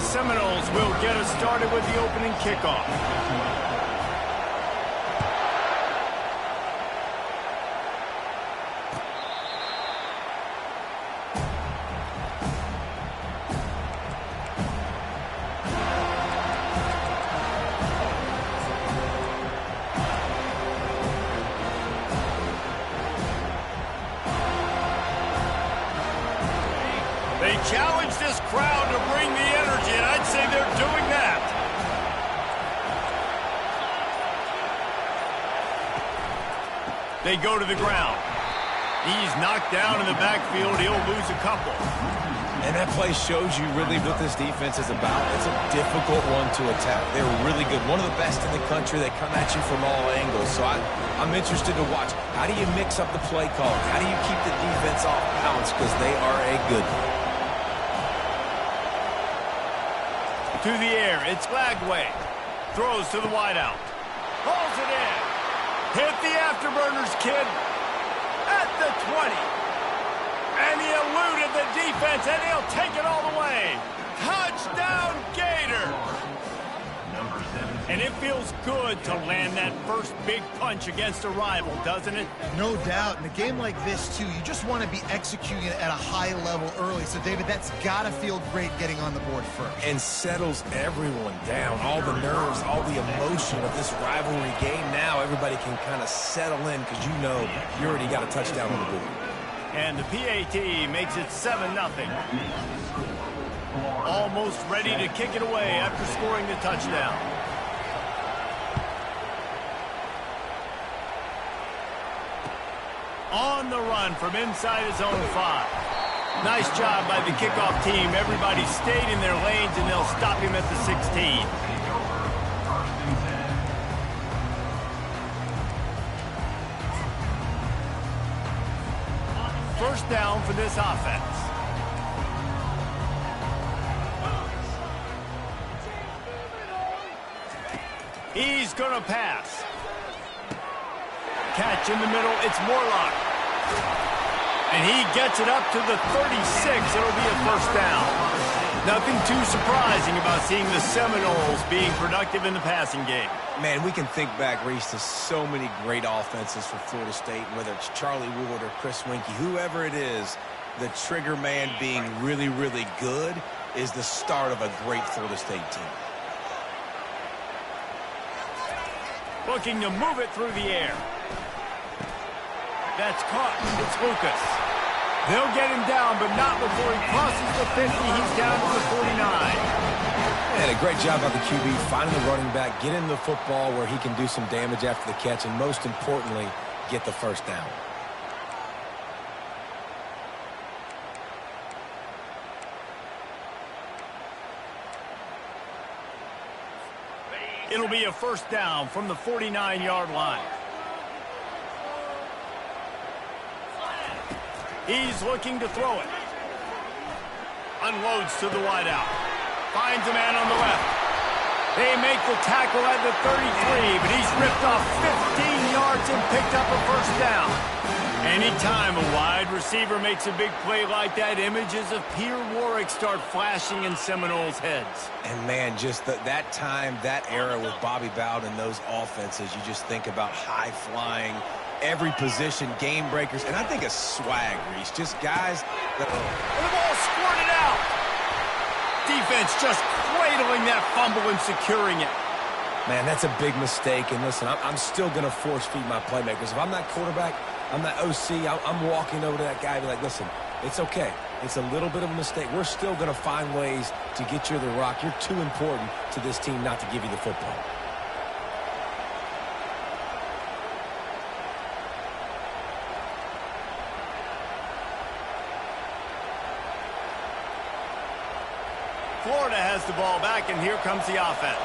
Seminoles will get us started with the opening kickoff. They challenge this crowd to bring the energy, and I'd say they're doing that. They go to the ground. He's knocked down in the backfield. He'll lose a couple. And that play shows you really what this defense is about. It's a difficult one to attack. They're really good. One of the best in the country. They come at you from all angles. So I'm interested to watch. How do you mix up the play calling? How do you keep the defense off balance? Because they are a good one. To the air, it's Lagway. Throws to the wideout. Hauls it in. Hit the afterburners, kid. At the 20. And he eluded the defense, and he'll take it all the way. Touchdown, Gators! And it feels good to land that first big punch against a rival, doesn't it? No doubt. In a game like this, too, you just want to be executing it at a high level early. So, David, that's got to feel great getting on the board first. And settles everyone down. All the nerves, all the emotion of this rivalry game. Now everybody can kind of settle in because you know you already got a touchdown on the board. And the PAT makes it 7-0. Almost ready to kick it away after scoring the touchdown. On the run from inside his own 5. Nice job by the kickoff team. Everybody stayed in their lanes, and they'll stop him at the 16. First down for this offense. He's going to pass. Catch in the middle. It's Morlock. And he gets it up to the 36. It'll be a first down. Nothing too surprising about seeing the Seminoles being productive in the passing game. Man, we can think back, Reese, to so many great offenses for Florida State, whether it's Charlie Ward or Chris Winkie, whoever it is, the trigger man being really, really good is the start of a great Florida State team. Looking to move it through the air. That's caught. It's Lucas. They'll get him down, but not before he crosses the 50. He's down to the 49. And a great job by the QB finding the running back, get him the football where he can do some damage after the catch, and most importantly, get the first down. It'll be a first down from the 49-yard line. He's looking to throw it. Unloads to the wideout. Finds a man on the left. They make the tackle at the 33, but he's ripped off 15 yards and picked up a first down. Anytime a wide receiver makes a big play like that, images of Pierre Warwick start flashing in Seminoles' heads. And, man, just that time, that era with Bobby Bowden and those offenses, you just think about high-flying, every position, game breakers, and I think a swag, Reese. Just guys that... And the ball squirted out. Defense just cradling that fumble and securing it. Man, that's a big mistake. And listen, I'm still going to force feed my playmakers. If I'm that quarterback, I'm that OC, I'm walking over to that guy and be like, listen, it's okay. It's a little bit of a mistake. We're still going to find ways to get you the rock. You're too important to this team not to give you the football. Florida has the ball back, and here comes the offense.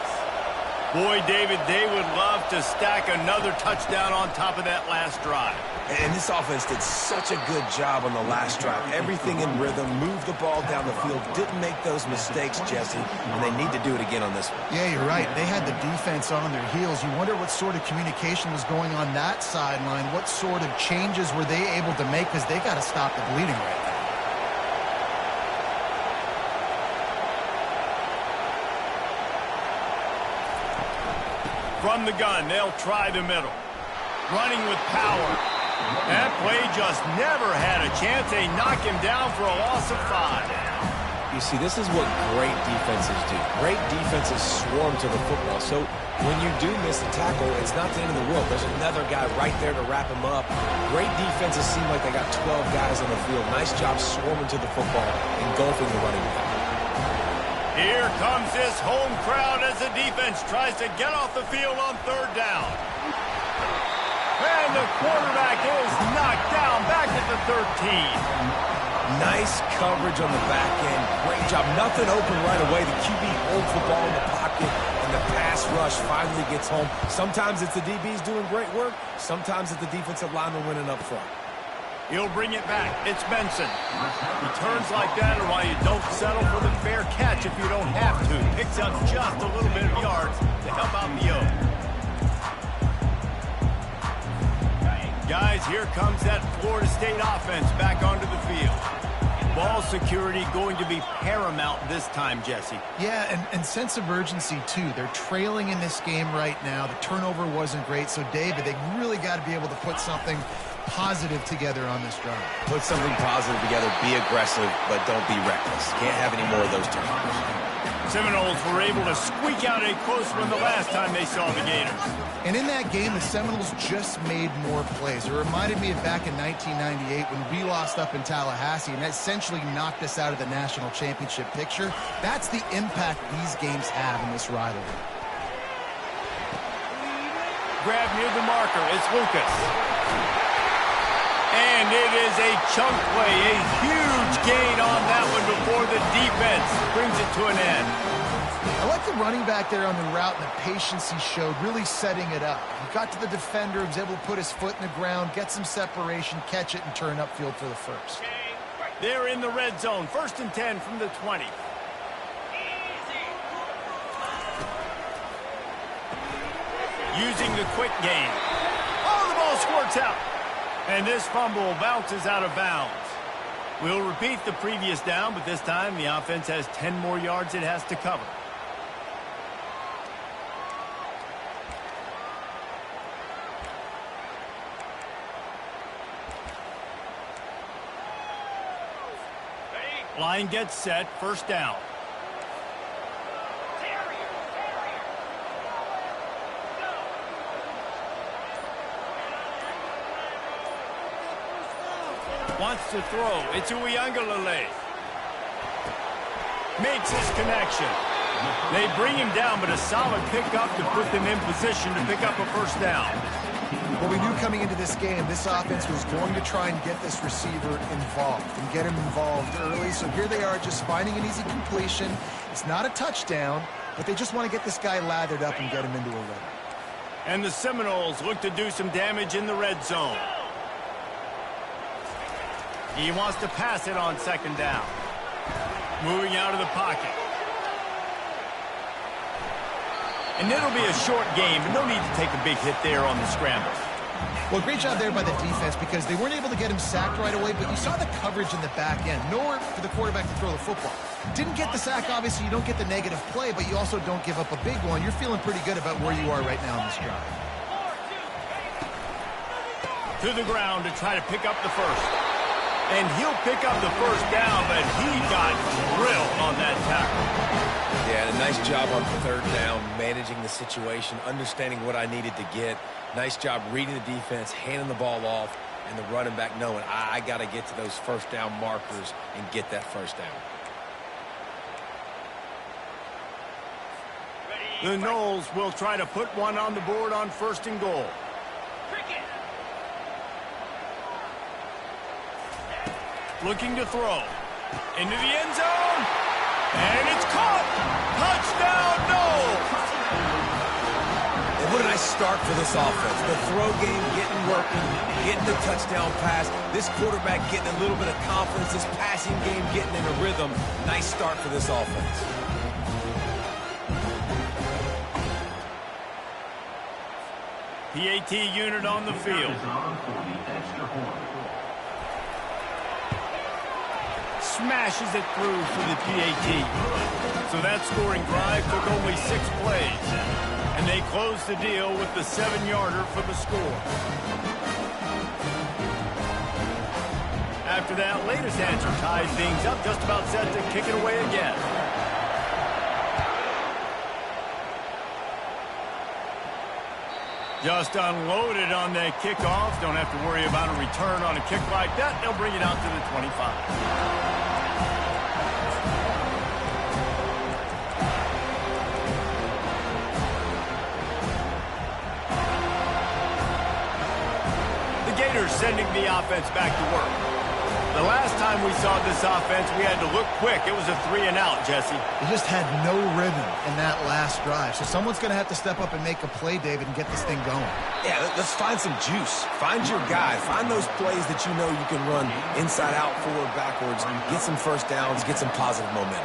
Boy, David, they would love to stack another touchdown on top of that last drive. And this offense did such a good job on the last drive. Everything in rhythm, moved the ball down the field, didn't make those mistakes, Jesse, and they need to do it again on this one. Yeah, you're right. They had the defense on their heels. You wonder what sort of communication was going on that sideline. What sort of changes were they able to make, because they got to stop the bleeding right now. From the gun, they'll try the middle. Running with power. That play just never had a chance. They knock him down for a loss of 5. You see, this is what great defenses do. Great defenses swarm to the football. So when you do miss a tackle, it's not the end of the world. There's another guy right there to wrap him up. Great defenses seem like they got 12 guys on the field. Nice job swarming to the football, engulfing the running back. Here comes this home crowd as the defense tries to get off the field on 3rd down. And the quarterback is knocked down back at the 13. Nice coverage on the back end. Great job. Nothing open right away. The QB holds the ball in the pocket, and the pass rush finally gets home. Sometimes it's the DBs doing great work. Sometimes it's the defensive lineman winning up front. He'll bring it back. It's Benson. Returns like that are why you don't settle for the fair catch if you don't have to. Picks up just a little bit of yards to help out the O. Guys, here comes that Florida State offense back onto the field. Ball security going to be paramount this time, Jesse. Yeah, and sense of urgency, too. They're trailing in this game right now. The turnover wasn't great. So, David, they really got to be able to put something positive together on this drive. Put something positive together. Be aggressive, but don't be reckless. Can't have any more of those turnovers. Seminoles were able to squeak out a close one the last time they saw the Gators. And in that game, the Seminoles just made more plays. It reminded me of back in 1998 when we lost up in Tallahassee and essentially knocked us out of the national championship picture. That's the impact these games have in this rivalry. Grab near the marker. It's Lucas. And it is a chunk play, a huge gain on that one before the defense brings it to an end. I like the running back there on the route and the patience he showed, really setting it up. He got to the defender, was able to put his foot in the ground, get some separation, catch it, and turn upfield for the first. They're in the red zone, 1st and 10 from the 20. Using the quick game. Oh, the ball squirts out. And this fumble bounces out of bounds. We'll repeat the previous down, but this time the offense has 10 more yards it has to cover. Line gets set, 1st down. Wants to throw. It's Uiagalelei. Makes his connection. They bring him down, but a solid pickup to put them in position to pick up a 1st down. Well, we knew coming into this game, this offense was going to try and get this receiver involved and get him involved early. So here they are just finding an easy completion. It's not a touchdown, but they just want to get this guy lathered up and get him into a rhythm. And the Seminoles look to do some damage in the red zone. He wants to pass it on 2nd down. Moving out of the pocket. And it'll be a short game, but no need to take a big hit there on the scramble. Well, great job there by the defense because they weren't able to get him sacked right away, but you saw the coverage in the back end. Nowhere for the quarterback to throw the football. Didn't get the sack, obviously. You don't get the negative play, but you also don't give up a big one. You're feeling pretty good about where you are right now in this drive. To the ground to try to pick up the 1st. And he'll pick up the 1st down, but he got drilled on that tackle. Yeah, and a nice job on 3rd down, managing the situation, understanding what I needed to get. Nice job reading the defense, handing the ball off, and the running back knowing I got to get to those 1st down markers and get that 1st down. The Noles will try to put one on the board on 1st and goal. Looking to throw. Into the end zone. And it's caught. Touchdown, Noles. And what a nice start for this offense. The throw game getting working, getting the touchdown pass. This quarterback getting a little bit of confidence. This passing game getting in a rhythm. Nice start for this offense. PAT unit on the field. smashes it through for the PAT. So that scoring drive took only 6 plays. And they closed the deal with the 7-yarder for the score. After that latest answer tied things up, just about set to kick it away again. Just unloaded on that kickoff. Don't have to worry about a return on a kick like that. They'll bring it out to the 25. Sending the offense back to work. The last time we saw this offense, we had to look quick. It was a 3-and-out, Jesse. They just had no rhythm in that last drive. So someone's going to have to step up and make a play, David, and get this thing going. Yeah, let's find some juice. Find your guy. Find those plays that you know you can run inside out, forward, backwards. Get some first downs. Get some positive momentum.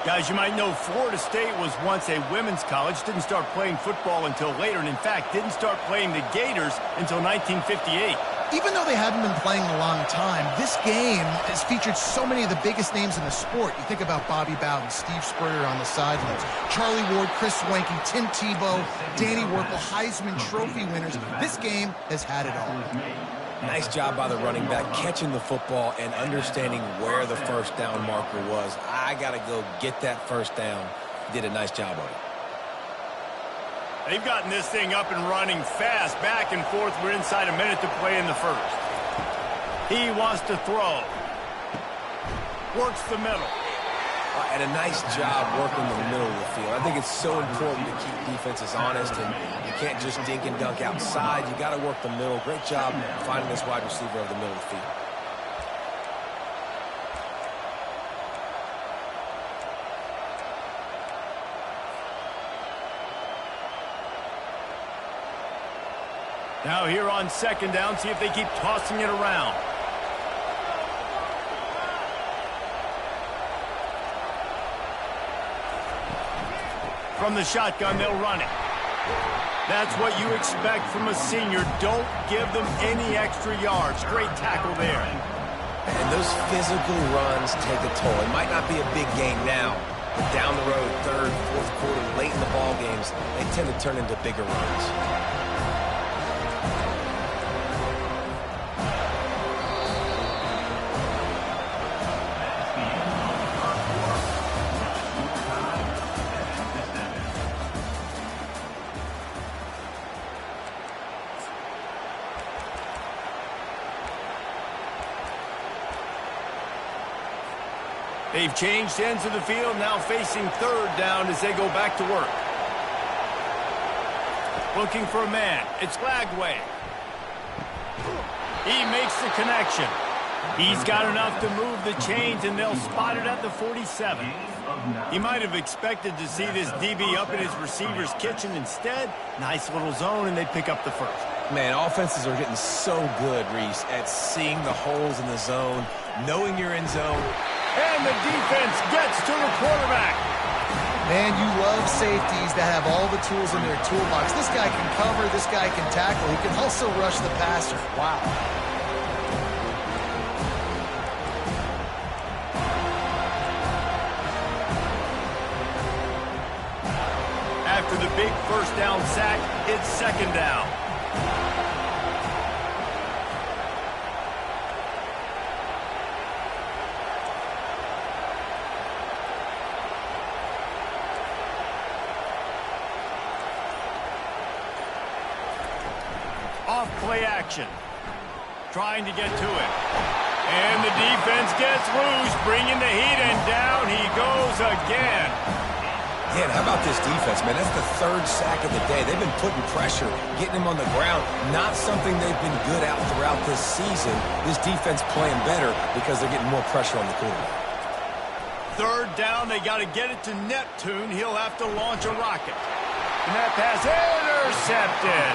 Guys, you might know Florida State was once a women's college, didn't start playing football until later, and in fact, didn't start playing the Gators until 1958. Even though they haven't been playing a long time, this game has featured so many of the biggest names in the sport. You think about Bobby Bowden, Steve Spurrier on the sidelines, Charlie Ward, Chris Swanky, Tim Tebow, Danny Werkle, Heisman Trophy winners. This game has had it all. Nice job by the running back, catching the football and understanding where the first down marker was. I got to go get that first down. Did a nice job on it. They've gotten this thing up and running fast, back and forth. We're inside a minute to play in the first. He wants to throw. Works the middle. And a nice job working the middle of the field. I think it's so important to keep defenses honest, and you can't just dink and dunk outside. You got to work the middle. Great job finding this wide receiver over the middle of the field. Now here on second down, see if they keep tossing it around. From the shotgun, they'll run it. That's what you expect from a senior. Don't give them any extra yards. Great tackle there. And those physical runs take a toll. It might not be a big game now, but down the road, third, fourth quarter, late in the ball games, they tend to turn into bigger runs. They've changed ends of the field, now facing third down as they go back to work. Looking for a man. It's Lagway. He makes the connection. He's got enough to move the chains, and they'll spot it at the 47. He might have expected to see this DB up in his receiver's kitchen. Instead, nice little zone, and they pick up the first. Man, offenses are getting so good, Reese, at seeing the holes in the zone, knowing you're in zone. And the defense gets to the quarterback. Man, you love safeties that have all the tools in their toolbox. This guy can cover, this guy can tackle. He can also rush the passer. Wow. After the big first down sack, it's second down. Off-play action. Trying to get to it. And the defense gets loose, bringing the heat, and down he goes again. Yeah, and how about this defense, man? That's the third sack of the day. They've been putting pressure, getting him on the ground. Not something they've been good at throughout this season. This defense playing better because they're getting more pressure on the quarterback. Third down, they got to get it to Neptune. He'll have to launch a rocket. And that pass intercepted.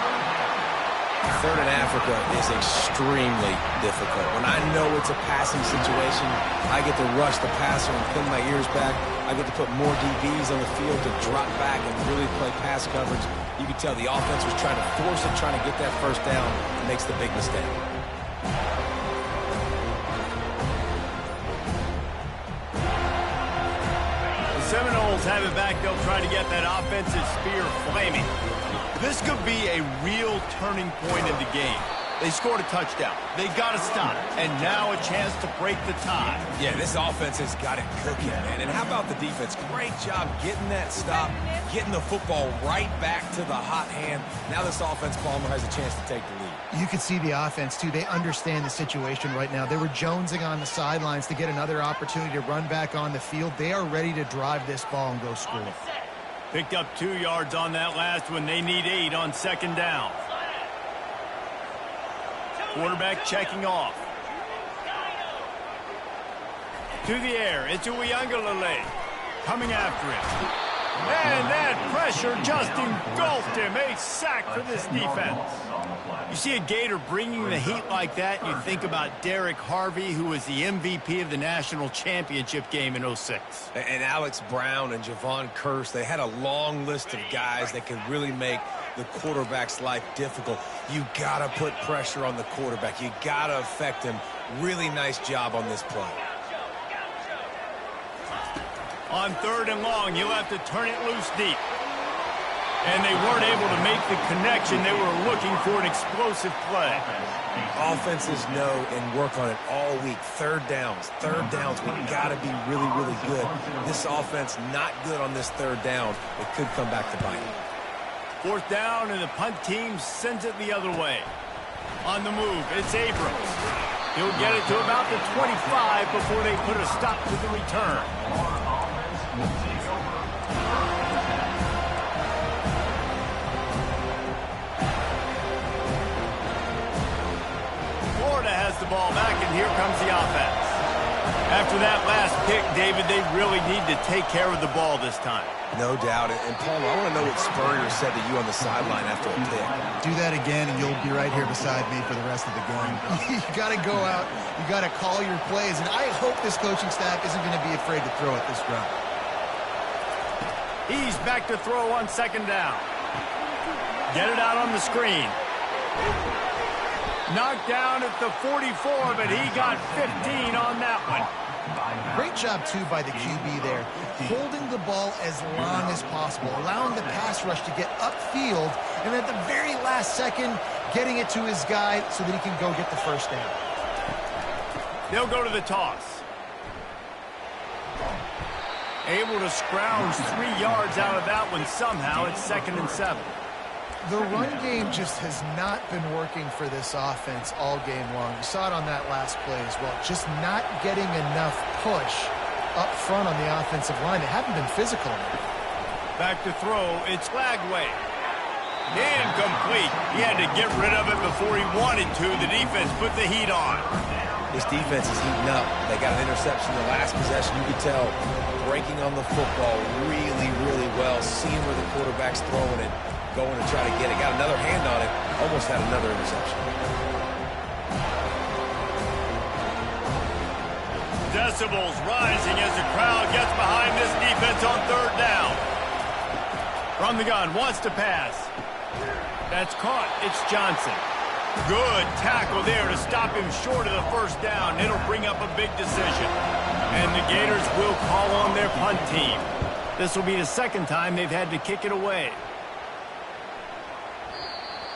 Third in Africa is extremely difficult. When I know it's a passing situation, I get to rush the passer and pin my ears back. I get to put more DBs on the field to drop back and really play pass coverage. You can tell the offense was trying to force it, trying to get that first down, and makes the big mistake. Raiders have it back. They'll try to get that offensive spear flaming. This could be a real turning point in the game. They scored a touchdown. They got to stop. And now a chance to break the tie. Yeah, this offense has got it cooking, man. And how about the defense? Great job getting that stop, getting the football right back to the hot hand. Now this offense, Palmer, has a chance to take the lead. You could see the offense, too. They understand the situation right now. They were jonesing on the sidelines to get another opportunity to run back on the field. They are ready to drive this ball and go score. Picked up 2 yards on that last one. They need 8 on second down. Quarterback checking off. To the air. It's Uiagalelei coming after him. And that pressure just engulfed him. A sack for this defense. You see a Gator bringing the heat like that, you think about Derek Harvey, who was the MVP of the national championship game in '06. And Alex Brown and Javon Curse, they had a long list of guys that could really make the quarterback's life difficult. You got to put pressure on the quarterback. You got to affect him. Really nice job on this play. On 3rd and long, you'll have to turn it loose deep. And they weren't able to make the connection. They were looking for an explosive play. Offenses know and work on it all week. Third downs. We've got to be really, really good. This offense not good on this 3rd down. It could come back to bite. 4th down, and the punt team sends it the other way. On the move, it's Abrams. He'll get it to about the 25 before they put a stop to the return. Florida has the ball back, and here comes the offense. After that last pick, David, they really need to take care of the ball this time. No doubt. And Palmer, I want to know what Spurrier said to you on the sideline after a pick. Do that again, and you'll be right here beside me for the rest of the game. You got to go out. You got to call your plays, and I hope this coaching staff isn't going to be afraid to throw it this round. He's back to throw on 2nd down. Get it out on the screen. Knocked down at the 44, but he got 15 on that one. Great job, too, by the QB there. Holding the ball as long as possible, allowing the pass rush to get upfield, and at the very last second, getting it to his guy so that he can go get the 1st down. They'll go to the toss. Able to scrounge 3 yards out of that one somehow. It's 2nd and 7. The run game just has not been working for this offense all game long. You saw it on that last play as well. Just not getting enough push up front on the offensive line. They haven't been physical enough. Back to throw. It's Lagway. Incomplete. He had to get rid of it before he wanted to. The defense put the heat on. This defense is heating up. They got an interception the last possession. You could tell breaking on the football really, really well. Seeing where the quarterback's throwing it. Going to try to get it. Got another hand on it. Almost had another interception. Decibels rising as the crowd gets behind this defense on 3rd down. From the gun, wants to pass. That's caught. It's Johnson. Good tackle there to stop him short of the 1st down. It'll bring up a big decision. And the Gators will call on their punt team. This will be the 2nd time they've had to kick it away.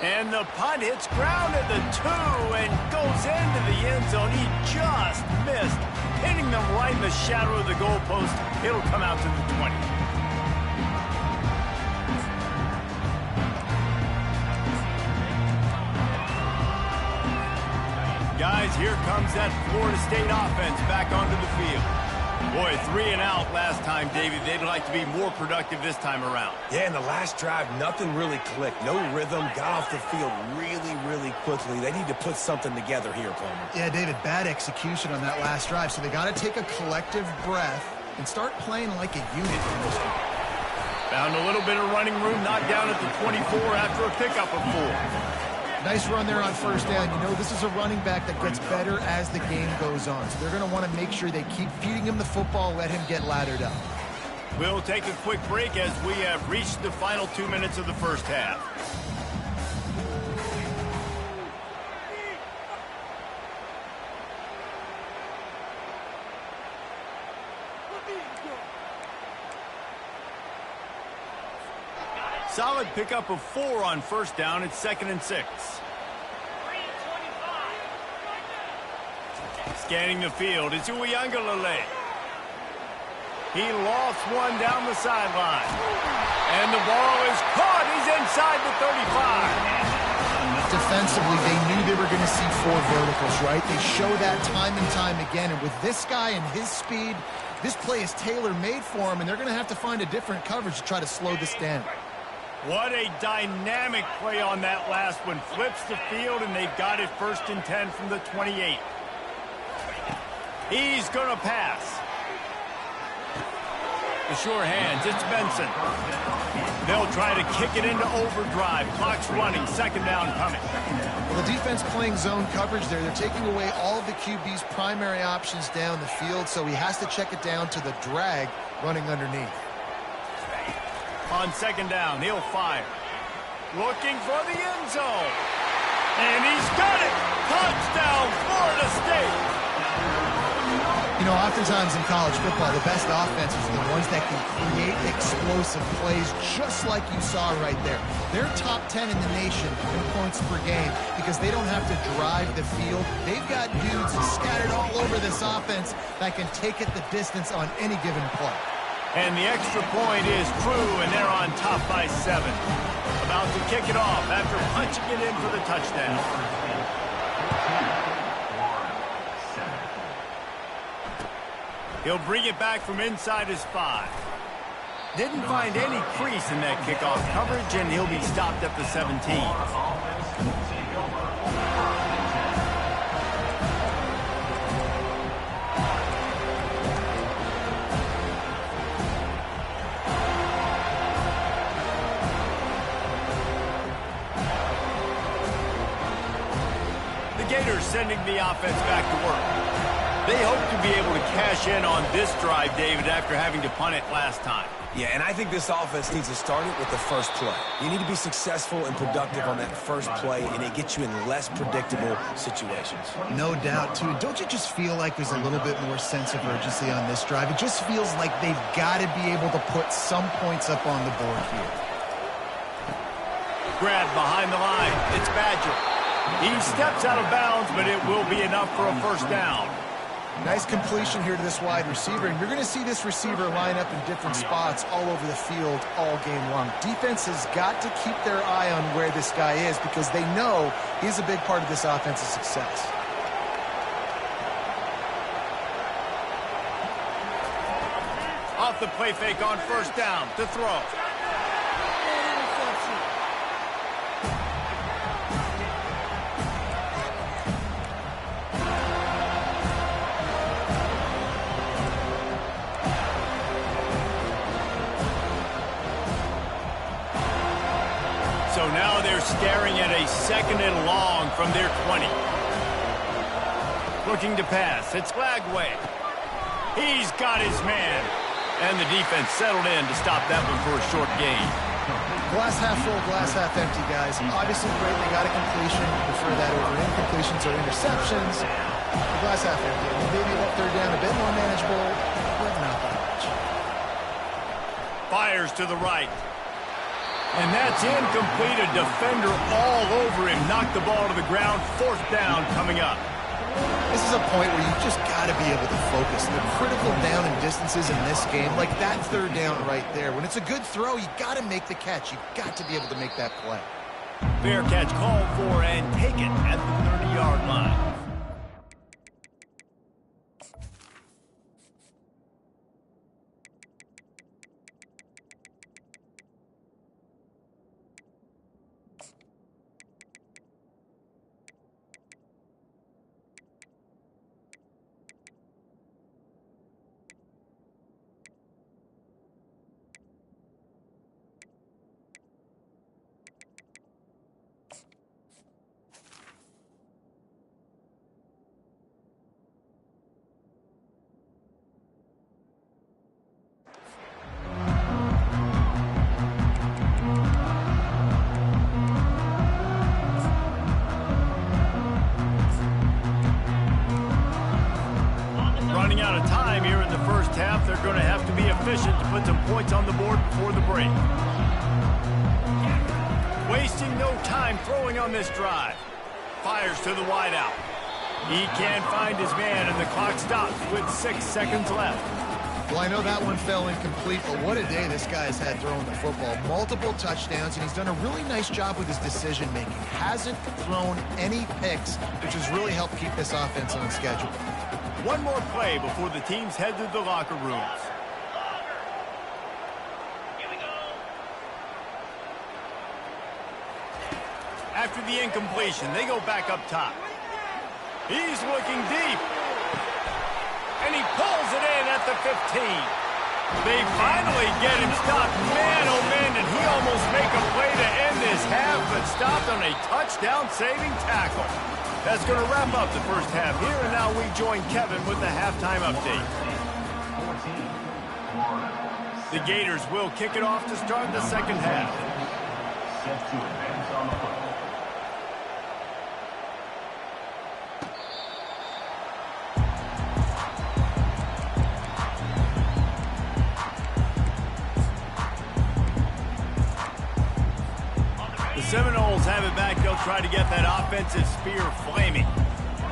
And the punt hits ground at the 2 and goes into the end zone. He just missed, hitting them right in the shadow of the goalpost. It'll come out to the 20. Guys, here comes that Florida State offense back onto the field. Boy, 3 and out last time, David. They'd like to be more productive this time around. Yeah, in the last drive, nothing really clicked. No rhythm. Got off the field really, really quickly. They need to put something together here, Palmer. Yeah, David, bad execution on that last drive. So they got to take a collective breath and start playing like a unit in this one. Found a little bit of running room, knocked down at the 24 after a pickup of 4. Nice run there on 1st down. You know, this is a running back that gets better as the game goes on. So they're going to want to make sure they keep feeding him the football, let him get lathered up. We'll take a quick break as we have reached the final 2 minutes of the 1st half. solid pickup of 4 on first down. It's 2nd and 6. Scanning the field, it's Uiagalelei. He lost one down the sideline. And the ball is caught. He's inside the 35. Defensively, they knew they were going to see 4 verticals, right? They show that time and time again. And with this guy and his speed, this play is tailor-made for him, and they're going to have to find a different coverage to try to slow this down. What a dynamic play on that last one. Flips the field, and they've got it 1st and 10 from the 28. He's going to pass. The sure hands, it's Benson. They'll try to kick it into overdrive. Clock's running, 2nd down coming. Well, the defense playing zone coverage there. They're taking away all of the QB's primary options down the field, so he has to check it down to the drag running underneath. On 2nd down, he'll fire. Looking for the end zone. And he's got it! Touchdown, Florida State! You know, oftentimes in college football, the best offenses are the ones that can create explosive plays just like you saw right there. They're top 10 in the nation in points per game because they don't have to drive the field. They've got dudes scattered all over this offense that can take it the distance on any given play. And the extra point is true, and they're on top by 7. About to kick it off after punching it in for the touchdown. He'll bring it back from inside his 5. Didn't find any crease in that kickoff coverage, and he'll be stopped at the 17. The Gators sending the offense back to work. They hope to be able to cash in on this drive, David, after having to punt it last time. Yeah, and I think this offense needs to start it with the first play. You need to be successful and productive on that first play, and it gets you in less predictable situations. No doubt, too. Don't you just feel like there's a little bit more sense of urgency on this drive? It just feels like they've got to be able to put some points up on the board here. Grab behind the line. It's Badger. He steps out of bounds, but it will be enough for a first down. Nice completion here to this wide receiver, and you're going to see this receiver line up in different spots all over the field all game long. Defense has got to keep their eye on where this guy is because they know he's a big part of this offense's success. Off the play fake on first down to throw. So now they're staring at a 2nd and long from their 20. Looking to pass. It's Lagway. He's got his man. And the defense settled in to stop that one for a short gain. Glass half full, glass half empty, guys. Obviously great, they got a completion. Prefer that over incompletions or interceptions. The glass half empty. Maybe that 3rd down a bit more manageable, but not that much. Fires to the right. And that's incomplete. A defender all over him. Knocked the ball to the ground. 4th down coming up. This is a point where you just got to be able to focus. The critical down and distances in this game, like that 3rd down right there. When it's a good throw, you got to make the catch. You got to be able to make that play. Fair catch called for and taken at the 30-yard line. Running out of time here in the first half. They're going to have to be efficient to put some points on the board before the break. Wasting no time throwing on this drive. Fires to the wideout. He can't find his man, and the clock stops with 6 seconds left. Well, I know that one fell incomplete, but what a day this guy's had throwing the football. Multiple touchdowns, and he's done a really nice job with his decision-making. Hasn't thrown any picks, which has really helped keep this offense on schedule. One more play before the teams head to the locker rooms. After the incompletion, they go back up top. He's looking deep. And he pulls it in at the 15. They finally get him stopped. Man, oh man, did he almost make a play to end this half, but stopped on a touchdown-saving tackle. That's going to wrap up the first half here, and now we join Kevin with the halftime update. The Gators will kick it off to start the second half. Set to advance on the football. Seminoles have it back. They'll try to get that offensive spear flaming.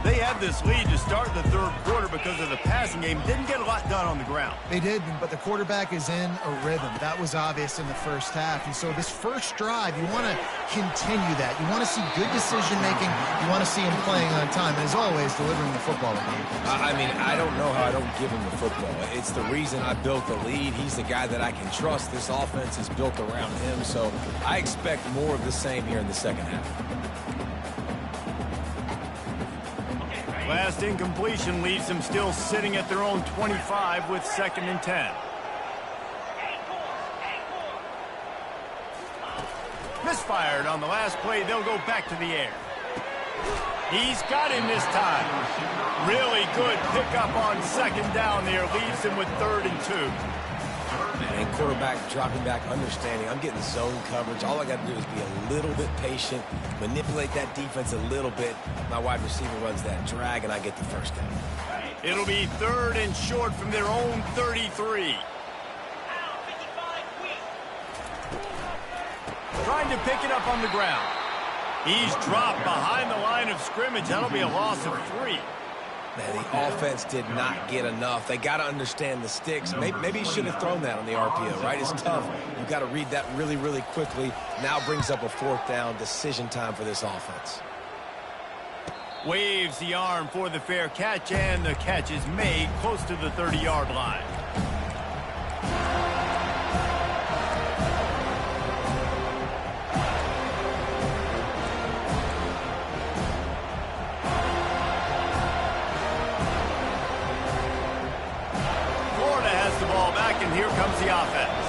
They had this lead to start the third quarter because of the passing game. Didn't get a lot done on the ground. They did, but the quarterback is in a rhythm. That was obvious in the first half. And so this first drive, you want to continue that. You want to see good decision-making. You want to see him playing on time. And as always, delivering the football. I mean, I don't know how I don't give him the football. It's the reason I built the lead. He's the guy that I can trust. This offense is built around him. So I expect more of the same here in the second half. Last incompletion leaves them still sitting at their own 25 with 2nd and 10. Misfired on the last play. They'll go back to the air. He's got him this time. Really good pickup on 2nd down there. Leaves him with 3rd and 2. And quarterback dropping back, understanding I'm getting zone coverage. All I got to do is be a little bit patient, manipulate that defense a little bit. My wide receiver runs that drag, and I get the first down. It'll be 3rd and short from their own 33. Trying to pick it up on the ground. He's dropped behind the line of scrimmage. That'll be a loss of 3. Man, the offense did not get enough. They got to understand the sticks. Maybe he should have thrown that on the RPO, right? It's tough. You've got to read that really, really quickly. Now brings up a 4th down decision time for this offense. Waves the arm for the fair catch, and the catch is made close to the 30-yard line. And here comes the offense.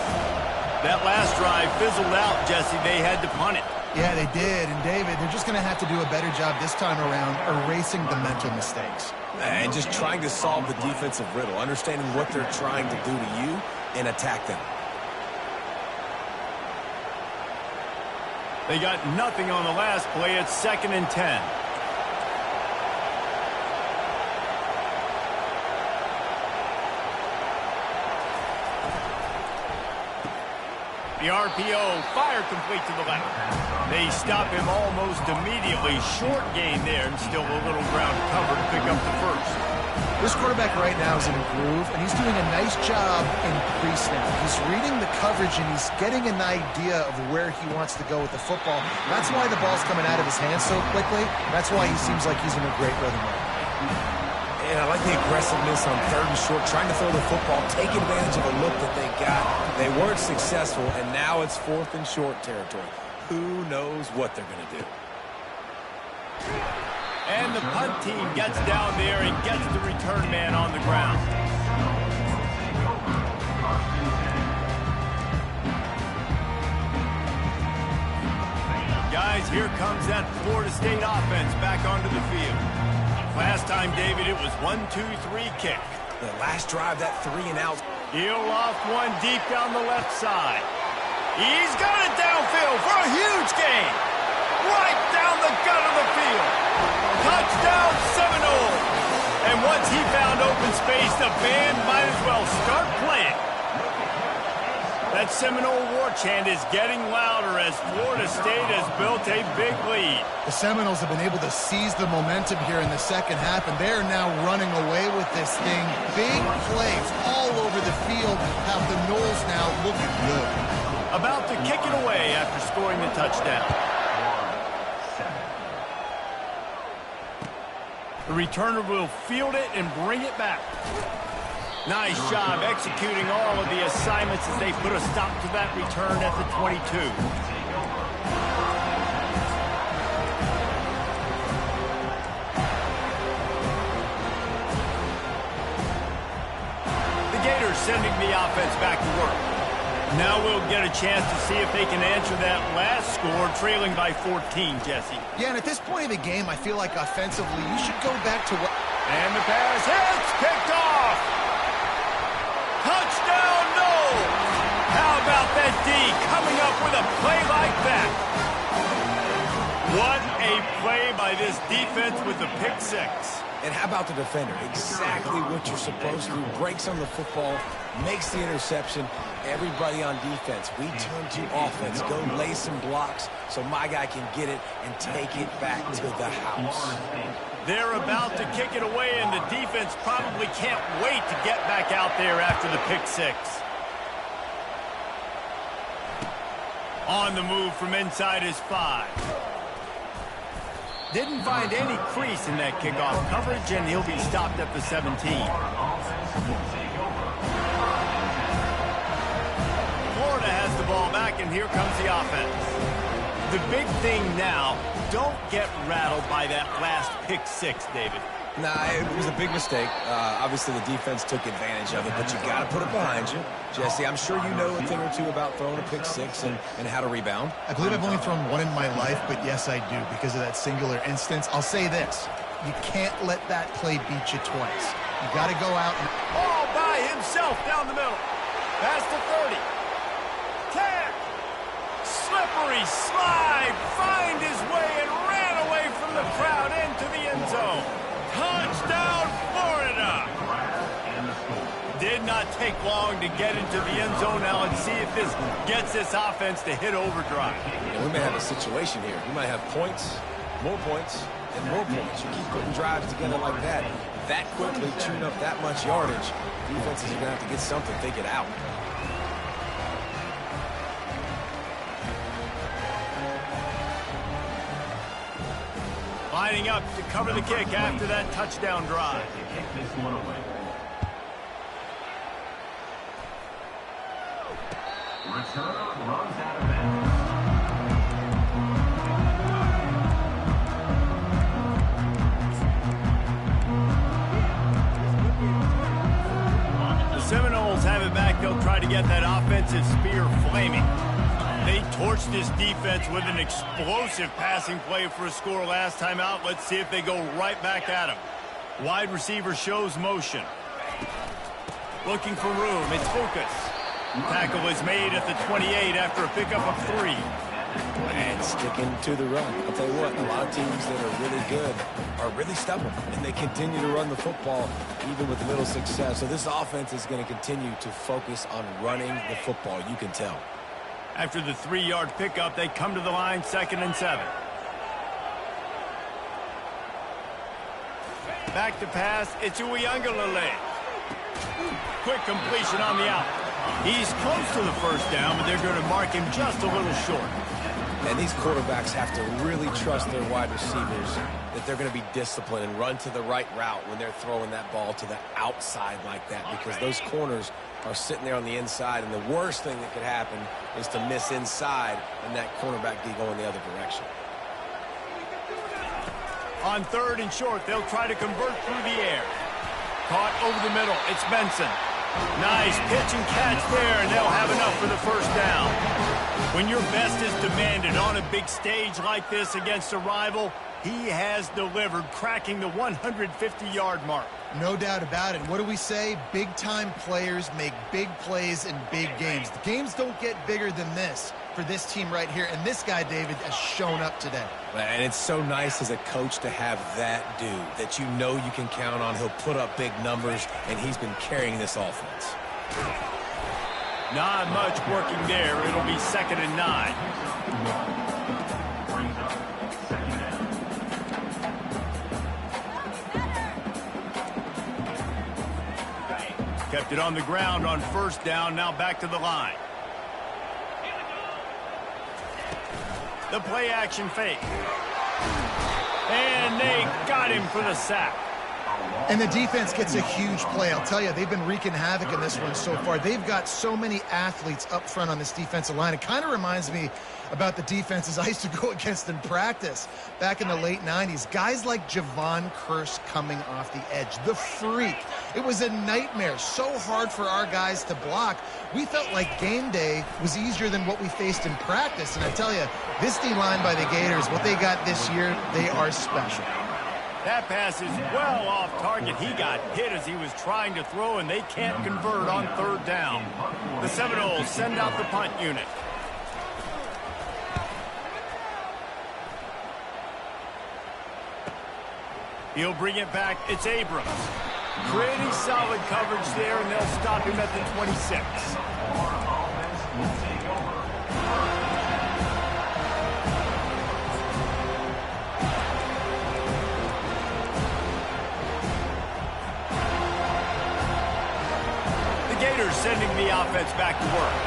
That last drive fizzled out, Jesse. They had to punt it. Yeah, they did. And, David, they're just going to have to do a better job this time around erasing the mental mistakes. And just trying to solve the defensive riddle, understanding what they're trying to do to you and attack them. They got nothing on the last play. It's 2nd and 10. The RPO, fire complete to the left. They stop him almost immediately. Short gain there, and still a little ground cover to pick up the first. This quarterback right now is in a groove, and he's doing a nice job in pre-snap. He's reading the coverage, and he's getting an idea of where he wants to go with the football. That's why the ball's coming out of his hands so quickly. That's why he seems like he's in a great rhythm right now. And I like the aggressiveness on 3rd and short, trying to throw the football, take advantage of a look that they got. They weren't successful, and now it's 4th and short territory. Who knows what they're going to do? And the punt team gets down there and gets the return man on the ground. Guys, here comes that Florida State offense back onto the field. Last time, David, it was 1-2-3 kick. The last drive, that 3 and out. He'll loft one deep down the left side. He's got it downfield for a huge gain. Right down the gut of the field. Touchdown, Seminoles. And once he found open space, the band might as well start playing. That That Seminole war chant is getting louder as Florida State has built a big lead. The Seminoles have been able to seize the momentum here in the second half, and they're now running away with this thing. Big plays all over the field have the Noles now looking good. About to kick it away after scoring the touchdown. The returner will field it and bring it back. Nice job executing all of the assignments as they put a stop to that return at the 22. The Gators sending the offense back to work. Now we'll get a chance to see if they can answer that last score, trailing by 14, Jesse. Yeah, and at this point of the game, I feel like offensively, you should go back to what... And the pass hits, picked off. Touchdown, Noles! How about that D coming up with a play like that? What a play by this defense with the pick six. And how about the defender? Exactly what you're supposed to. Breaks on the football, makes the interception. Everybody on defense, we turn to offense. Go lay some blocks so my guy can get it and take it back to the house. They're about to kick it away, and the defense probably can't wait to get back out there after the pick six. On the move from inside his 5. Didn't find any crease in that kickoff coverage, and he'll be stopped at the 17. Florida has the ball back, and here comes the offense. The big thing now, don't get rattled by that last pick six, David. Nah, it was a big mistake. Obviously, the defense took advantage of it, but you got to put it behind you. Jesse, I'm sure you know a thing or two about throwing a pick six and how to rebound. I believe I've only thrown one in my life, but yes, I do, because of that singular instance. I'll say this. You can't let that play beat you twice. You got to go out and... All by himself down the middle. Pass to 30. 10. Slippery slide. Find his way and ran away from the crowd into the end zone. Touchdown, Florida! Did not take long to get into the end zone. Now let's see if this gets this offense to hit overdrive. Yeah, we may have a situation here. We might have points, and more points. You keep putting drives together like that quickly, chewing up that much yardage. Defenses are going to have to get something, think it out. Lining up to cover the kick after that touchdown drive. The Seminoles have it back. They'll try to get that offensive spear flaming. They torched this defense with an explosive passing play for a score last time out. Let's see if they go right back at him. Wide receiver shows motion. Looking for room. It's Lucas. Tackle is made at the 28 after a pickup of 3. And sticking to the run. I'll tell you what, a lot of teams that are really good are really stubborn, and they continue to run the football even with little success. So this offense is going to continue to focus on running the football. You can tell. After the 3-yard pickup, they come to the line, 2nd and 7. Back to pass, it's Uiagalelei. Quick completion on the out. He's close to the first down, but they're going to mark him just a little short. And these quarterbacks have to really trust their wide receivers that they're going to be disciplined and run to the right route when they're throwing that ball to the outside like that, because those corners are sitting there on the inside, and the worst thing that could happen is to miss inside and that cornerback be going the other direction. On 3rd and short, they'll try to convert through the air. Caught over the middle. It's Benson. Nice pitch and catch there, and they'll have enough for the first down. When your best is demanded on a big stage like this against a rival, he has delivered, cracking the 150-yard mark. No doubt about it. What do we say? Big-time players make big plays in big games. The games don't get bigger than this for this team right here, and this guy, David, has shown up today. And it's so nice as a coach to have that dude that you know you can count on. He'll put up big numbers, and he's been carrying this offense. Not much working there. It'll be 2nd and 9. Kept it on the ground on 1st down. Now back to the line. The play action fake. And they got him for the sack. And the defense gets a huge play. I'll tell you, they've been wreaking havoc in this one so far. They've got so many athletes up front on this defensive line. It kind of reminds me about the defenses I used to go against in practice back in the late 90s. Guys like Javon Curse coming off the edge. The freak. It was a nightmare. So hard for our guys to block. We felt like game day was easier than what we faced in practice. And I tell you, this D-line by the Gators, what they got this year, they are special. That pass is well off target. He got hit as he was trying to throw, and they can't convert on 3rd down. The Seminoles send out the punt unit. He'll bring it back. It's Abrams. Pretty solid coverage there, and they'll stop him at the 26. Sending the offense back to work.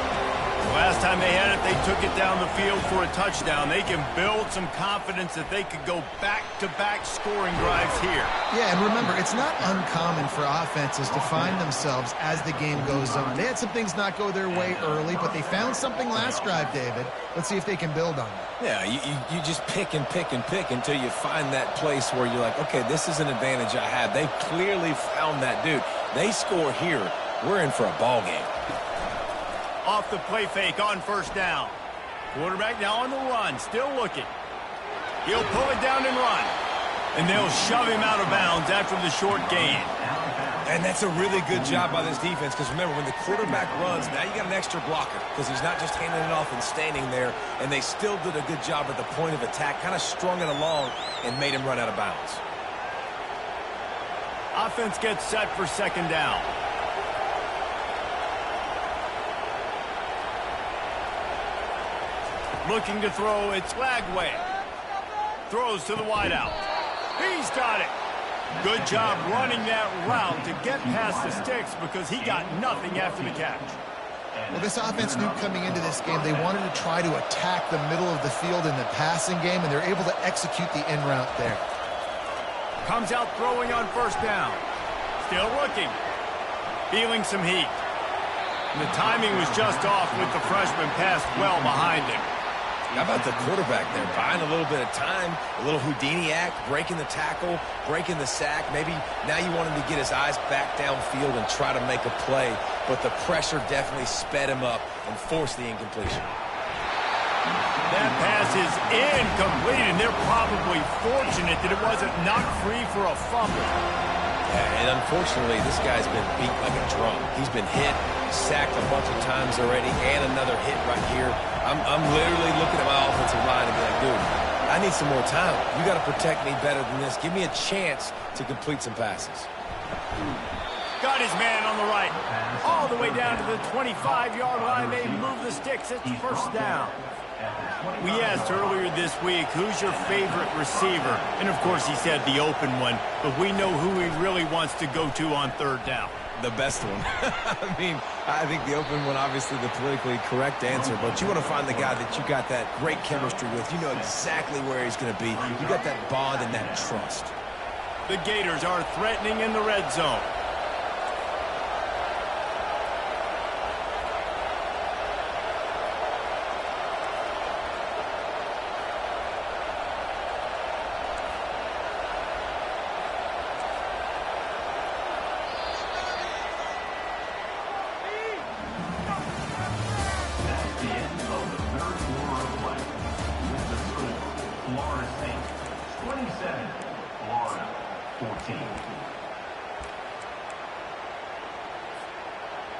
Last time they had it, they took it down the field for a touchdown. They can build some confidence that they could go back-to-back scoring drives here. Yeah, and remember, it's not uncommon for offenses to find themselves as the game goes on. They had some things not go their way early, but they found something last drive, David. Let's see if they can build on it. Yeah, you just pick and pick and pick until you find that place where you're like, okay, this is an advantage I have. They clearly found that dude. They score here. We're in for a ball game. Off the play fake on 1st down. Quarterback now on the run, still looking. He'll pull it down and run. And they'll shove him out of bounds after the short gain. And that's a really good job by this defense, because remember, when the quarterback runs, now you got an extra blocker, because he's not just handing it off and standing there, and they still did a good job at the point of attack, kind of strung it along and made him run out of bounds. Offense gets set for 2nd down. Looking to throw, it's Lagway. Throws to the wideout. He's got it. Good job running that route to get past the sticks because he got nothing after the catch. Well, this offense knew coming into this game they wanted to try to attack the middle of the field in the passing game, and they're able to execute the in route there. Comes out throwing on 1st down. Still looking. Feeling some heat. And the timing was just off with the freshman passed well behind him. How about the quarterback there, buying a little bit of time, a little Houdini act, breaking the tackle, breaking the sack. Maybe now you want him to get his eyes back downfield and try to make a play, but the pressure definitely sped him up and forced the incompletion. That pass is incomplete, and they're probably fortunate that it wasn't knocked free for a fumble. Yeah, and unfortunately, this guy's been beat like a drum. He's been hit, sacked a bunch of times already, and another hit right here. I'm literally looking at my offensive line and be like, dude, I need some more time. You got to protect me better than this. Give me a chance to complete some passes. Got his man on the right. All the way down to the 25-yard line. They move the sticks. It's 1st down. We asked earlier this week, who's your favorite receiver? And, of course, he said the open one. But we know who he really wants to go to on 3rd down. The best one. I mean, I think the open one, obviously the politically correct answer, but you want to find the guy that you got that great chemistry with. You know exactly where he's going to be. You got that bond and that trust. The Gators are threatening in the red zone.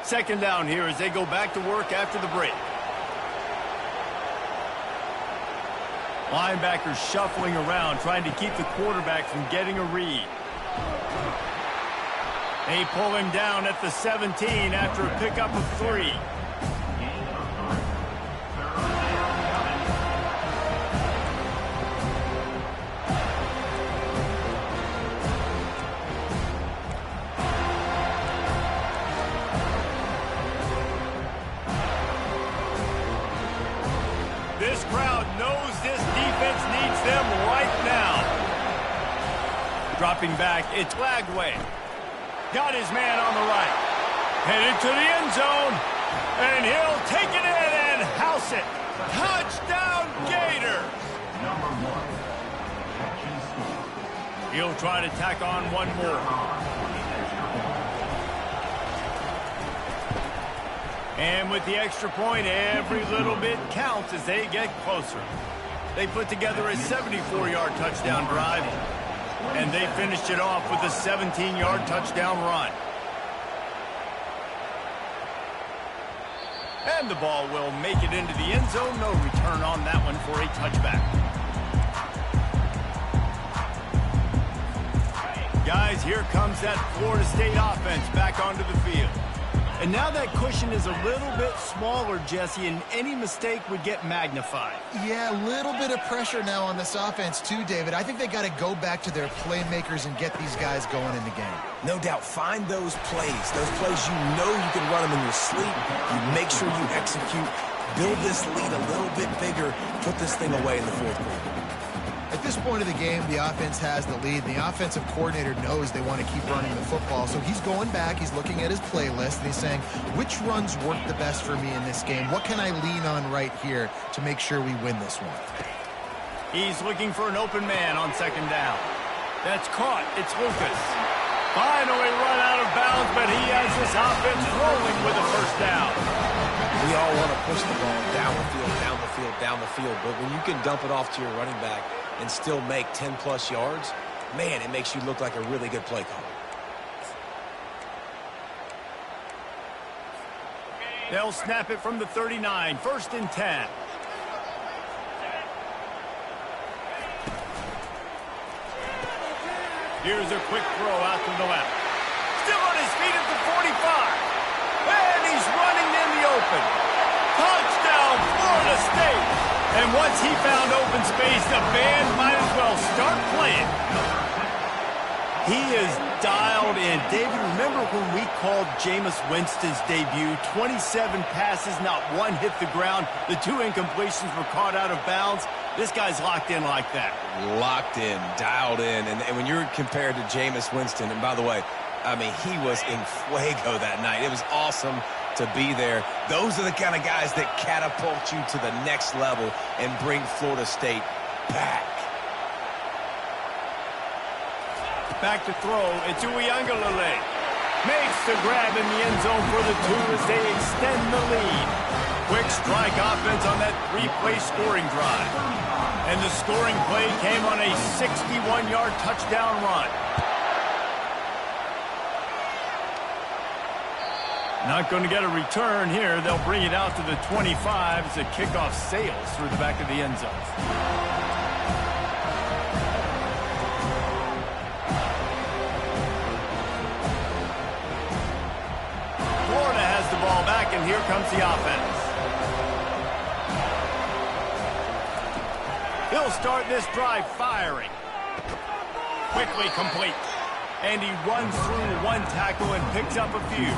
Second down here as they go back to work after the break. Linebackers shuffling around, trying to keep the quarterback from getting a read. They pull him down at the 17 after a pickup of 3. them right now. Dropping back, it's Lagway. Got his man on the right. Headed to the end zone. And he'll take it in and house it. Touchdown, Gators. He'll try to tack on one more. And with the extra point, every little bit counts as they get closer. They put together a 74-yard touchdown drive, and they finished it off with a 17-yard touchdown run. And the ball will make it into the end zone. No return on that one for a touchback. Guys, here comes that Florida State offense back onto the field. And now that cushion is a little bit smaller, Jesse, and any mistake would get magnified. Yeah, a little bit of pressure now on this offense too, David. I think they got to go back to their playmakers and get these guys going in the game. No doubt. Find those plays you know you can run them in your sleep. You make sure you execute. Build this lead a little bit bigger. Put this thing away in the fourth quarter. At this point of the game, the offense has the lead. The offensive coordinator knows they want to keep running the football, so he's going back, he's looking at his playlist, and he's saying, which runs work the best for me in this game? What can I lean on right here to make sure we win this one? He's looking for an open man on second down. That's caught. It's Lucas. Finally run out of bounds, but he has this offense rolling with a first down. We all want to push the ball down the field, down the field, down the field, but when you can dump it off to your running back and still make 10-plus yards, man, it makes you look like a really good play caller. They'll snap it from the 39, 1st and 10. Here's a quick throw out to the left. Still on his feet at the 45. And he's running in the open. Touchdown, Florida State. And once he found open space, the band might as well start playing. He is dialed in. David, remember when we called Jameis Winston's debut? 27 passes, not one hit the ground. The 2 incompletions were caught out of bounds. This guy's locked in like that. Locked in, dialed in. And when you're compared to Jameis Winston, and by the way, I mean, he was in fuego that night. It was awesome to be there. Those are the kind of guys that catapult you to the next level and bring Florida State back. Back to throw. It's Uiagalelei. Makes the grab in the end zone for the 2 as they extend the lead. Quick strike offense on that 3-play scoring drive. And the scoring play came on a 61-yard touchdown run. Not going to get a return here. They'll bring it out to the 25 as the kickoff sails through the back of the end zone. Florida has the ball back, and here comes the offense. He'll start this drive firing. Quickly complete. And he runs through 1 tackle and picks up a few.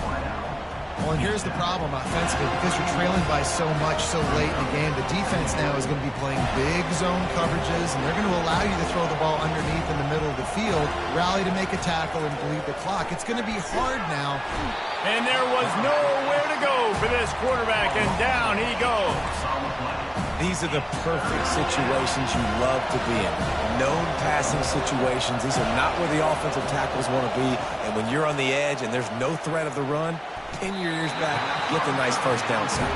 Well, and here's the problem offensively. Because you're trailing by so much so late in the game, the defense now is going to be playing big zone coverages, and they're going to allow you to throw the ball underneath in the middle of the field, rally to make a tackle, and bleed the clock. It's going to be hard now. And there was nowhere to go for this quarterback, and down he goes. These are the perfect situations you love to be in. Known passing situations. These are not where the offensive tackles want to be. And when you're on the edge and there's no threat of the run, pin your ears back, get the nice first down sack.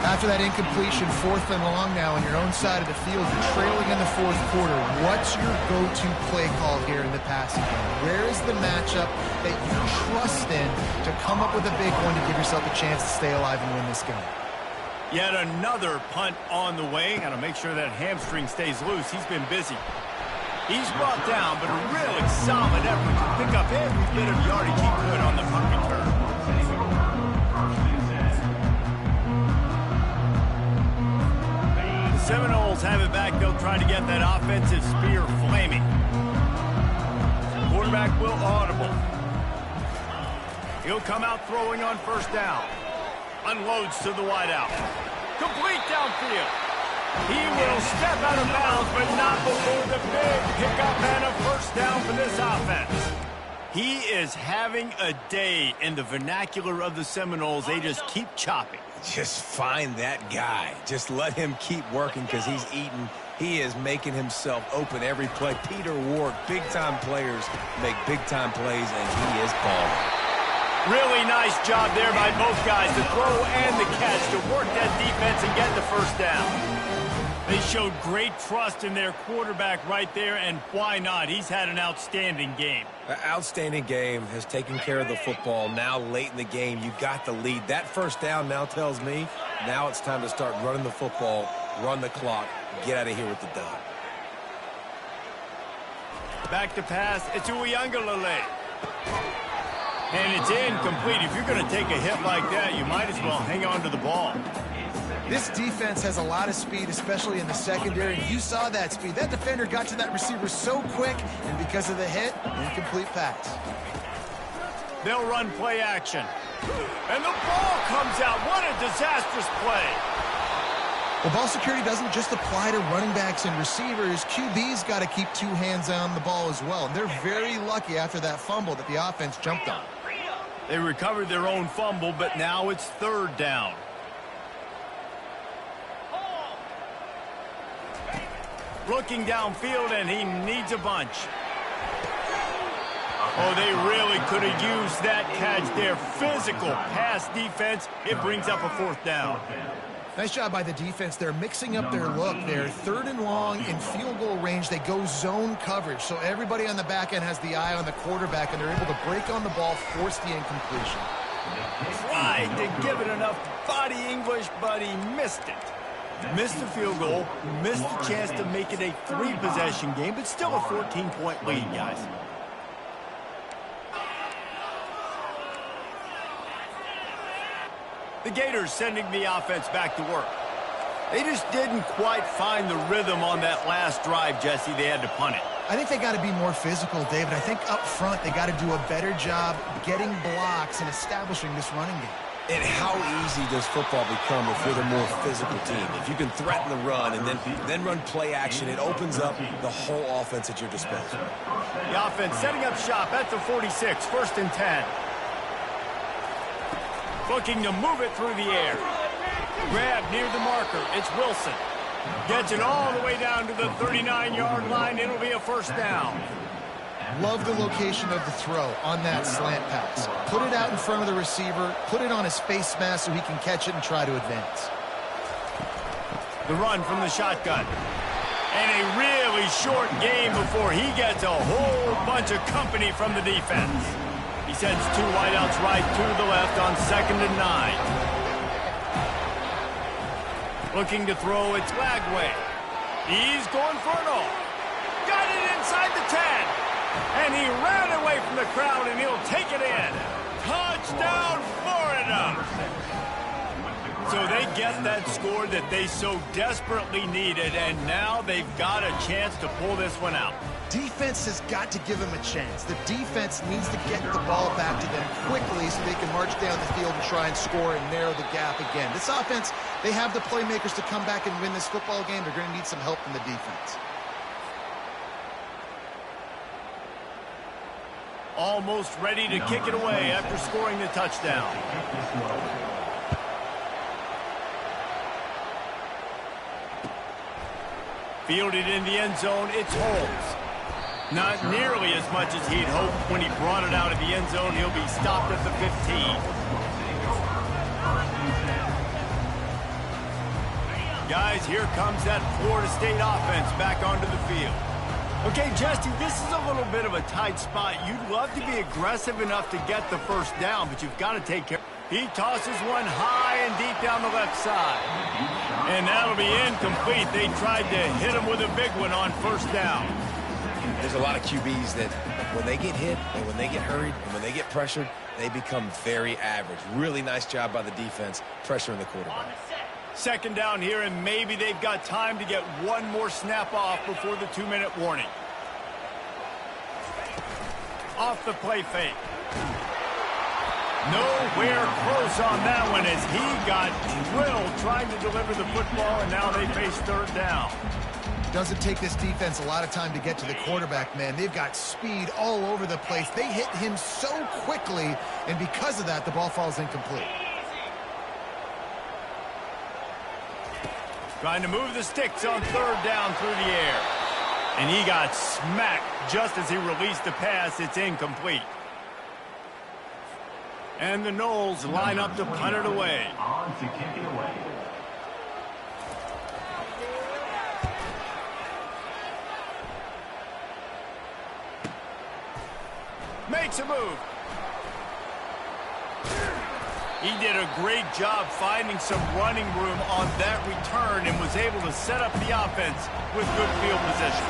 After that incompletion, 4th and long now on your own side of the field, you're trailing in the 4th quarter. What's your go-to play call here in the passing game? Where is the matchup that you trust in to come up with a big one to give yourself a chance to stay alive and win this game? Yet another punt on the way. Got to make sure that hamstring stays loose. He's been busy. He's brought down, but a really solid effort to pick up every bit of yardage he could on the punt return. The Seminoles have it back. They'll try to get that offensive spear flaming. Quarterback will audible. He'll come out throwing on 1st down. Unloads to the wideout. Complete downfield. He will step out of bounds, but not before the big pickup and a first down for this offense. He is having a day in the vernacular of the Seminoles. They just keep chopping. Just find that guy. Just let him keep working because he's eating. He is making himself open every play. Peter Ward, big-time players make big-time plays, and he is balling. Really nice job there by both guys, the throw and the catch, to work that defense and get the first down. They showed great trust in their quarterback right there, and why not? He's had an outstanding game. An outstanding game, has taken care of the football. Now late in the game, you got the lead. That first down now tells me now it's time to start running the football, run the clock, get out of here with the dub. Back to pass, it's Uiagalelei. And it's incomplete. If you're going to take a hit like that, you might as well hang on to the ball. This defense has a lot of speed, especially in the secondary. You saw that speed. That defender got to that receiver so quick, and because of the hit, incomplete pass. They'll run play action. And the ball comes out. What a disastrous play. Well, ball security doesn't just apply to running backs and receivers. QB's got to keep two hands on the ball as well. And they're very lucky after that fumble that the offense jumped on. They recovered their own fumble, but now it's third down. Looking downfield, and he needs a bunch. Oh, they really could have used that catch there. Physical pass defense. It brings up a fourth down. Nice job by the defense. They're mixing up their look. They're third and long in field goal range. They go zone coverage, so everybody on the back end has the eye on the quarterback, and they're able to break on the ball, force the incompletion. Tried to give it enough body English, but he missed it. Missed the field goal, missed the chance to make it a three-possession game, but still a 14-point lead, guys. The Gators sending the offense back to work. They just didn't quite find the rhythm on that last drive, Jesse. They had to punt it. I think they got to be more physical, David. I think up front they got to do a better job getting blocks and establishing this running game. And how easy does football become if you're the more physical team? If you can threaten the run and then run play action, it opens up the whole offense at your disposal. The offense setting up shop at the 46, first and 10. Looking to move it through the air. Grab near the marker. It's Wilson. Gets it all the way down to the 39-yard line. It'll be a first down. Love the location of the throw on that slant pass. Put it out in front of the receiver, put it on his face mask so he can catch it and try to advance. The run from the shotgun. And a really short game before he gets a whole bunch of company from the defense. He sends two wideouts right to the left on 2nd and 9. Looking to throw, it's Lagway. He's going for it all. Got it inside the 10. And he ran away from the crowd, and he'll take it in. Touchdown, Florida! So they get that score that they so desperately needed, and now they've got a chance to pull this one out. Defense has got to give them a chance. The defense needs to get the ball back to them quickly so they can march down the field and try and score and narrow the gap again. This offense, they have the playmakers to come back and win this football game. They're going to need some help from the defense. Almost ready to kick it away after scoring the touchdown. Fielded in the end zone, it's Holmes. Not nearly as much as he'd hoped when he brought it out of the end zone. He'll be stopped at the 15. Guys, here comes that Florida State offense back onto the field. Okay, Jesse, this is a little bit of a tight spot. You'd love to be aggressive enough to get the first down, but you've got to take care. He tosses one high and deep down the left side. And that'll be incomplete. They tried to hit him with a big one on first down. There's a lot of QBs that when they get hit and when they get hurried and when they get pressured, they become very average. Really nice job by the defense, pressuring the quarterback. Second down here, and maybe they've got time to get one more snap off before the 2-minute warning. Off the play fake. Nowhere close on that one as he got drilled trying to deliver the football, and now they face third down. Doesn't take this defense a lot of time to get to the quarterback, man. They've got speed all over the place. They hit him so quickly, and because of that, the ball falls incomplete. Trying to move the sticks on third down through the air. And he got smacked just as he released the pass. It's incomplete. And the Noles line up to punt it away. On to kick it away. Makes a move. He did a great job finding some running room on that return and was able to set up the offense with good field position.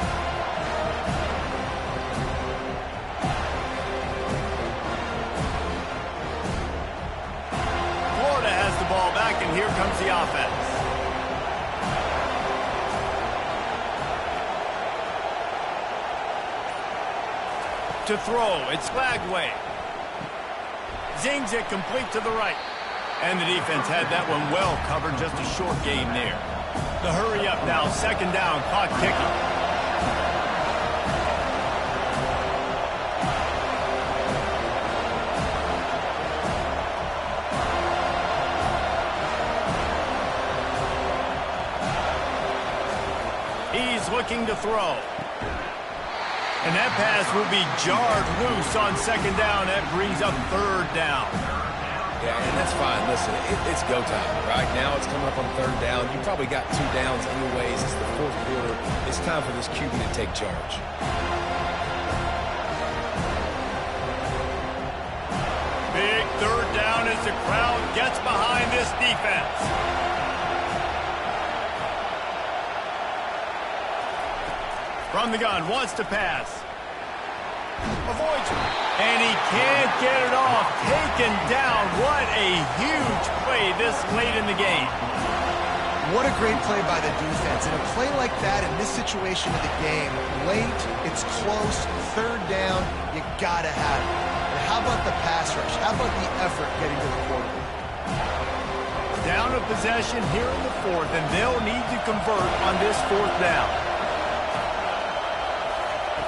Florida has the ball back, and here comes the offense. To throw, it's Lagway. Zings it complete to the right. And the defense had that one well covered, just a short game there. The hurry up now, second down, clock ticking. He's looking to throw. And that pass will be jarred loose on second down. That brings up third down. Yeah, and that's fine. Listen, it's go time. Right now it's coming up on third down. You probably got 2 downs anyways. It's the fourth quarter. It's time for this QB to take charge. Big third down as the crowd gets behind this defense. From the gun, wants to pass. Avoids it. And he can't get it off. Taken down. What a huge play this late in the game. What a great play by the defense. And a play like that in this situation of the game, late, it's close, third down, you gotta have it. And how about the pass rush? How about the effort getting to the quarterback? Down a possession here in the fourth, and they'll need to convert on this fourth down.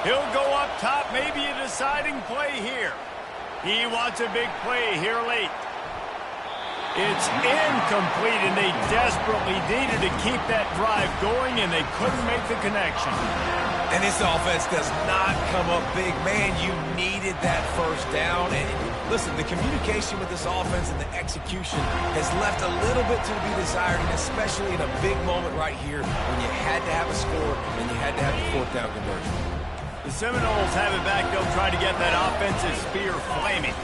He'll go up top, maybe a deciding play here. He wants a big play here late. It's incomplete, and they desperately needed to keep that drive going, and they couldn't make the connection. And this offense does not come up big. Man, you needed that first down. And listen, the communication with this offense and the execution has left a little bit to be desired, and especially in a big moment right here when you had to have a score and you had to have the fourth down conversion. The Seminoles have it back. They'll try to get that offensive spear flaming.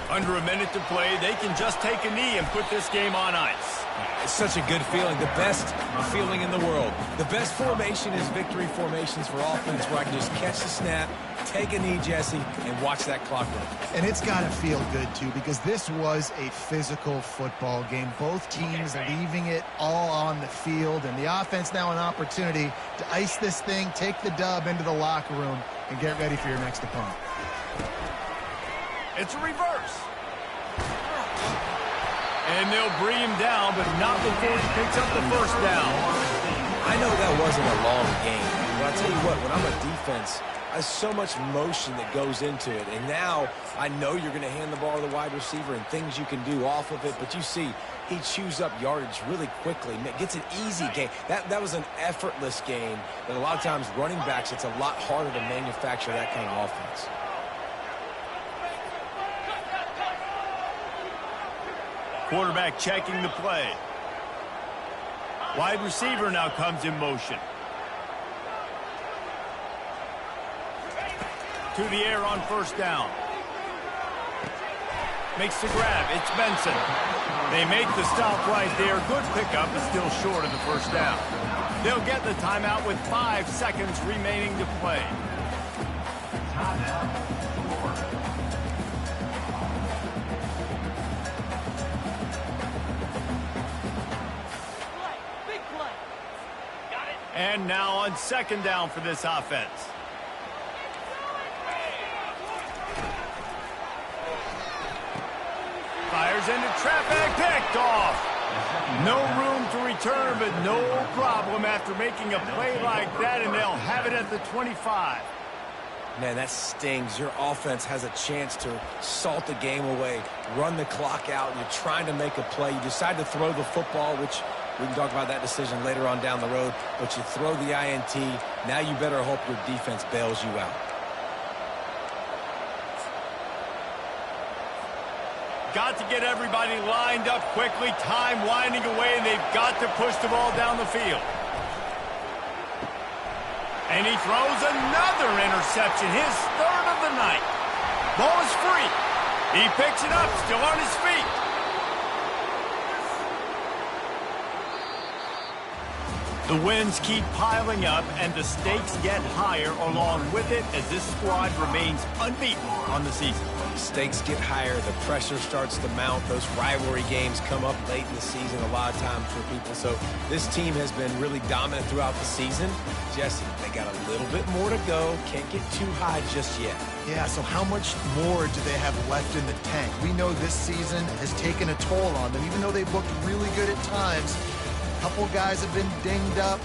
Under a minute to play, they can just take a knee and put this game on ice. It's such a good feeling, the best feeling in the world. The best formation is victory formations for offense, where I can just catch the snap, take a knee, Jesse, and watch that clock run. And it's got to feel good, too, because this was a physical football game. Both teams leaving it all on the field, and the offense now an opportunity to ice this thing, take the dub into the locker room, and get ready for your next opponent. It's a reverse. And they'll bring him down, but not before he picks up the first down. I know that wasn't a long game, but I'll tell you what, when I'm a defense, there's so much motion that goes into it. And now I know you're going to hand the ball to the wide receiver and things you can do off of it. But you see, he chews up yardage really quickly. Gets an easy game. That was an effortless game. And a lot of times running backs, it's a lot harder to manufacture that kind of offense. Quarterback checking the play. Wide receiver now comes in motion. To the air on first down. Makes the grab. It's Benson. They make the stop right there. Good pickup, but still short of the first down. They'll get the timeout with 5 seconds remaining to play. Timeout. And now on second down for this offense. fires into traffic, picked off. No room to return, but no problem after making a play like that, and they'll have it at the 25. Man, that stings. Your offense has a chance to salt the game away, run the clock out. You're trying to make a play. You decide to throw the football, which we can talk about that decision later on down the road, but you throw the INT. Now you better hope your defense bails you out. Got to get everybody lined up quickly, time winding away, and they've got to push the ball down the field. And he throws another interception, his third of the night. Ball is free. He picks it up, still on his feet. The wins keep piling up, and the stakes get higher along with it as this squad remains unbeaten on the season. Stakes get higher, the pressure starts to mount, those rivalry games come up late in the season a lot of times for people. So this team has been really dominant throughout the season. Jesse, they got a little bit more to go, can't get too high just yet. Yeah, so how much more do they have left in the tank? We know this season has taken a toll on them, even though they've looked really good at times. A couple guys have been dinged up.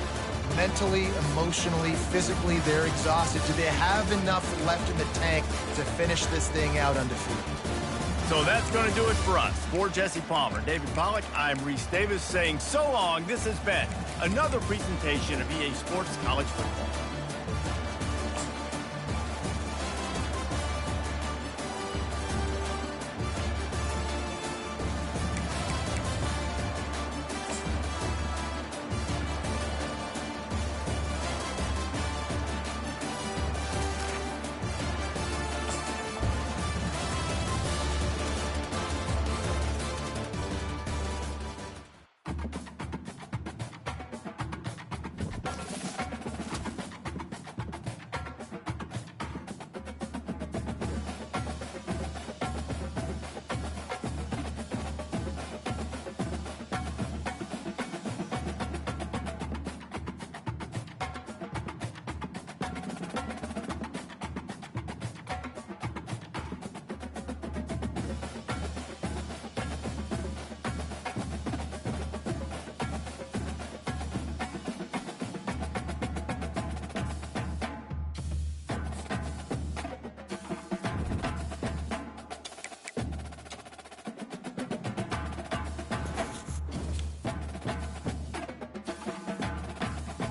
Mentally, emotionally, physically, they're exhausted. Do they have enough left in the tank to finish this thing out undefeated? So that's going to do it for us. For Jesse Palmer, David Pollack, I'm Reese Davis saying so long. This has been another presentation of EA Sports College Football.